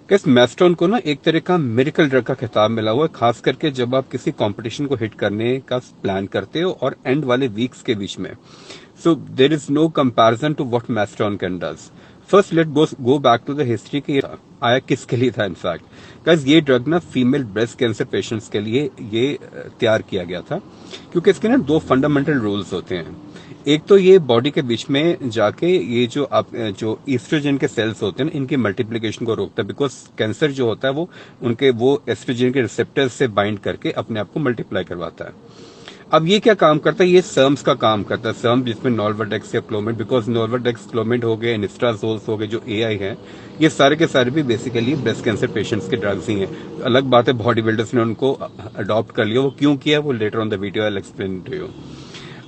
इस मेस्ट्रॉन को ना एक तरह का मिरेकल ड्रग का खिताब मिला हुआ है, खास करके जब आप किसी कंपटीशन को हिट करने का प्लान करते हो और एंड वाले वीक्स के बीच में। So there is no comparison to what Mestron can does. First let go back to the history कि आया किसके लिए था। इनफैक्ट गाइस, ये ड्रग ना फीमेल ब्रेस्ट कैंसर पेशेंट्स के लिए ये तैयार किया गया था, क्योंकि इसके ना दो फंडामेंटल रूल्स होते हैं। एक तो ये बॉडी के बीच में जाके ये जो ईस्ट्रोजन के सेल्स होते हैं इनकी मल्टीप्लिकेशन को रोकता है, बिकॉज कैंसर जो होता है वो एस्ट्रोजन के रिसेप्टर्स से बाइंड करके अपने आप को मल्टीप्लाई करवाता है। अब ये क्या काम करता है, ये सर्म्स का काम करता है। सर्म जिसमें नॉर्वाडेक्स या क्लोमिड, बिकॉज नॉर्वाडेक्स क्लोमिड हो गए, एनिस्ट्राजोल्स हो गए, जो एआई है, ये सारे के सारे भी बेसिकली ब्रेस्ट कैंसर पेशेंट्स के ड्रग्स ही हैं। अलग बात है बॉडी बिल्डर्स ने उनको अडॉप्ट कर लिया, वो क्यों किया वो letter on the video I will explain to you.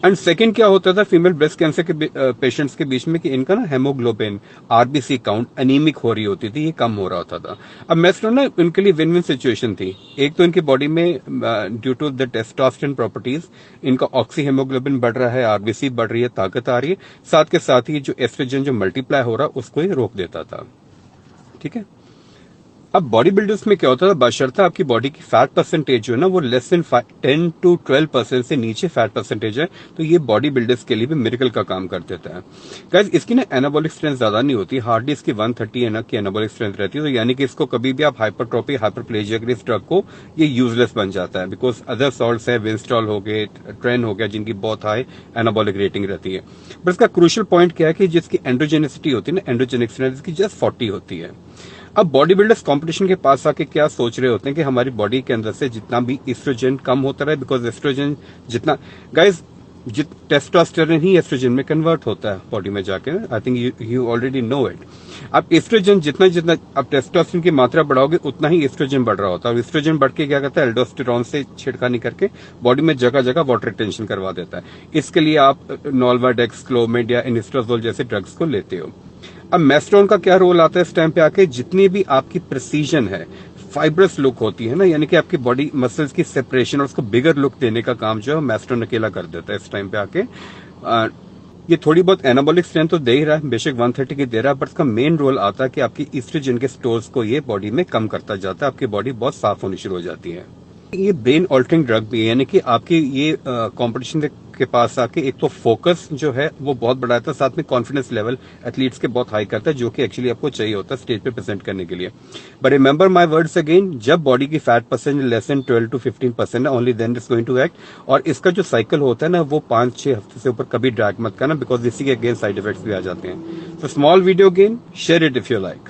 And second क्या होता था फीमेल ब्रेस्ट कैंसर के पेशेंट्स के बीच में कि इनका ना हेमोग्लोबिन आरबीसी काउंट एनीमिक हो रही होती थी, ये कम हो रहा होता था। अब मेस्ट्रो ना उनके लिए विन विन सिचुएशन थी। एक तो इनकी बॉडी में due to the testosterone properties इनका ऑक्सी हेमोग्लोबिन बढ़ रहा है, आरबीसी बढ़ रही है, ताकत आ रही है, साथ ही जो एस्ट्रोजन जो मल्टीप्लाई हो रहा उसको ही रोक देता था। ठीक है। अब बॉडी बिल्डर्स में क्या होता था, बशर्ते आपकी बॉडी की फैट परसेंटेज जो है ना वो लेस देन 10 to 12% से नीचे फैट परसेंटेज है, तो ये बॉडी बिल्डर्स के लिए भी मिरेकल का काम कर देता है। गाइस, इसकी ना एनाबॉलिक स्ट्रेंथ ज्यादा नहीं होती, हार्डली इसकी 130 है ना की एनाबॉलिक स्ट्रेंथ रहती है, तो यानी कि इसको कभी भी आप हाइपरट्रोफी हाइपरप्लेजिया के इस ड्रग को ये यूजलेस बन जाता है, बिकॉज अदर सॉल्ट्स है, विंस्टॉल हो गए, ट्रेन हो गया, जिनकी बहुत हाई एनाबॉलिक रेटिंग रहती है। बट इसका क्रूशियल पॉइंट क्या है कि जिसकी एंड्रोजेनिसिटी होती है ना, एंड्रोजेनिक स्ट्रेंथ इसकी जस्ट 40 होती है। अब बॉडी बिल्डर्स कंपटीशन के पास आके क्या सोच रहे होते हैं कि हमारी बॉडी के अंदर से जितना भी एस्ट्रोजन कम होता रहे, बिकॉज एस्ट्रोजन जितना गाइस टेस्टोस्टेरोन ही एस्ट्रोजन में कन्वर्ट होता है बॉडी में जाके। I think you already know it. अब एस्ट्रोजन जितना अब टेस्टोस्टेरोन की मात्रा बढ़ाओगे उतना ही एस्ट्रोजन बढ़ रहा होता है, और एस्ट्रोजन बढ़ के क्या करता है, एल्डोस्टेरोन से छिड़कानी करके बॉडी में जगह जगह वाटर रिटेंशन करवा देता है। इसके लिए आप नॉर्वाडेक्स, क्लोमिड या एनिस्ट्राजोल जैसे ड्रग्स को लेते हो। अब मेस्ट्रॉन का क्या रोल आता है इस टाइम पे आके, जितनी भी आपकी प्रिसीजन है, फाइब्रस लुक होती है ना, यानी कि आपकी बॉडी मसल्स की सेपरेशन और उसको बिगर लुक देने का काम जो है मेस्ट्रॉन अकेला कर देता है इस टाइम पे आके। ये थोड़ी बहुत एनाबॉलिक स्ट्रेंथ तो दे ही रहा है, बेशक 130 की दे रहा है, बट इसका मेन रोल आता है कि आपकी ईस्ट्रोजन के स्टोर्स को ये बॉडी में कम करता जाता है, आपकी बॉडी बहुत साफ होनी शुरू हो जाती है। ये ब्रेन ऑल्टरिंग ड्रग भी है, यानी कि आपकी ये कंपटीशन के पास आके एक तो फोकस जो है वो बहुत बढ़ाता है, साथ में कॉन्फिडेंस लेवल एथलीट्स के बहुत हाई करता है, जो कि एक्चुअली आपको चाहिए होता है स्टेज पे प्रेजेंट करने के लिए। But remember my words again, जब बॉडी की fat percent less than 12 to 15% है, only then is going to act. और इसका जो साइकिल होता है ना वो 5-6 हफ्ते से ऊपर कभी ड्रैग मत करना, बिकॉज इसी के अगेंस्ट साइड इफेक्ट्स भी आ जाते हैं। तो small video game, share it if you like.